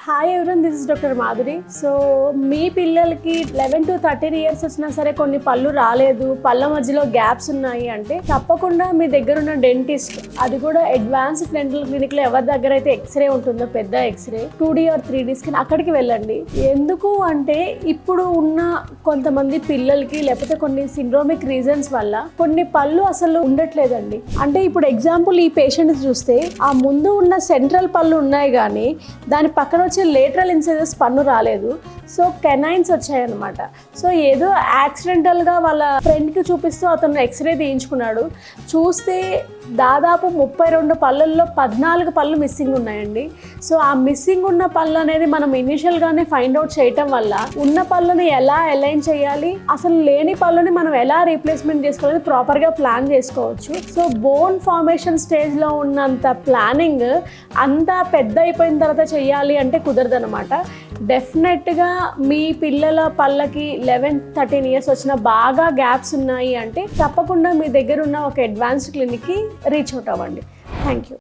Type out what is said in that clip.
Hi everyone, this is doctor Madhuri. So మీ పిల్లలకి 11 to 13 years వచ్చినా సరే కొన్ని పళ్ళు రాలేదు, పళ్ళ మధ్యలో గ్యాప్స్ ఉన్నాయి అంటే తప్పకుండా మీ దగ్గర ఉన్న డెంటిస్ట్, అది కూడా అడ్వాన్స్డ్ డెంటల్ క్లినిక్లో ఎవరి దగ్గర అయితే ఎక్స్రే ఉంటుందో పెద్ద x ray 2D or 3D scan అక్కడికి వెళ్ళండి. ఎందుకు అంటే ఇప్పుడు ఉన్న కొంతమంది పిల్లలకి లేకపోతే కొన్ని సిండ్రోమిక్ రీజన్స్ వల్ల కొన్ని పళ్ళు అసలు ఉండట్లేదండి. అంటే ఇప్పుడు ఎగ్జాంపుల్ ఈ పేషెంట్ చూస్తే ఆ ముందు ఉన్న సెంట్రల్ పళ్ళు ఉన్నాయి కానీ దాని పక్కన వచ్చే లేటరల్ ఇన్సైజెస్ పన్ను రాలేదు. సో కెనైన్స్ వచ్చాయన్నమాట. సో ఏదో యాక్సిడెంటల్గా వాళ్ళ ఫ్రెండ్కి చూపిస్తూ అతను ఎక్స్రే తీయించుకున్నాడు. చూస్తే దాదాపు 32 పళ్ళల్లో 14 పళ్ళు మిస్సింగ్ ఉన్నాయండి. సో ఆ మిస్సింగ్ ఉన్న పళ్ళు అనేది మనం ఇనిషియల్గానే ఫైండ్ అవుట్ చేయటం వల్ల ఉన్న పళ్ళని ఎలా అలైన్ చేయాలి, అసలు లేని పళ్ళని మనం ఎలా రీప్లేస్మెంట్ చేసుకోవాలి ప్రాపర్గా ప్లాన్ చేసుకోవచ్చు. సో బోన్ ఫార్మేషన్ స్టేజ్లో ఉన్నంత ప్లానింగ్ అంతా పెద్ద అయిపోయిన తర్వాత చేయాలి అంటే కుదరదనమాట. డెఫినెట్గా మీ పిల్లల పళ్ళకి 11-13 ఇయర్స్ వచ్చిన బాగా గ్యాప్స్ ఉన్నాయి అంటే తప్పకుండా మీ దగ్గర ఉన్న ఒక అడ్వాన్స్డ్ క్లినిక్కి రీచ్ అవుట్ అవ్వండి. Thank you.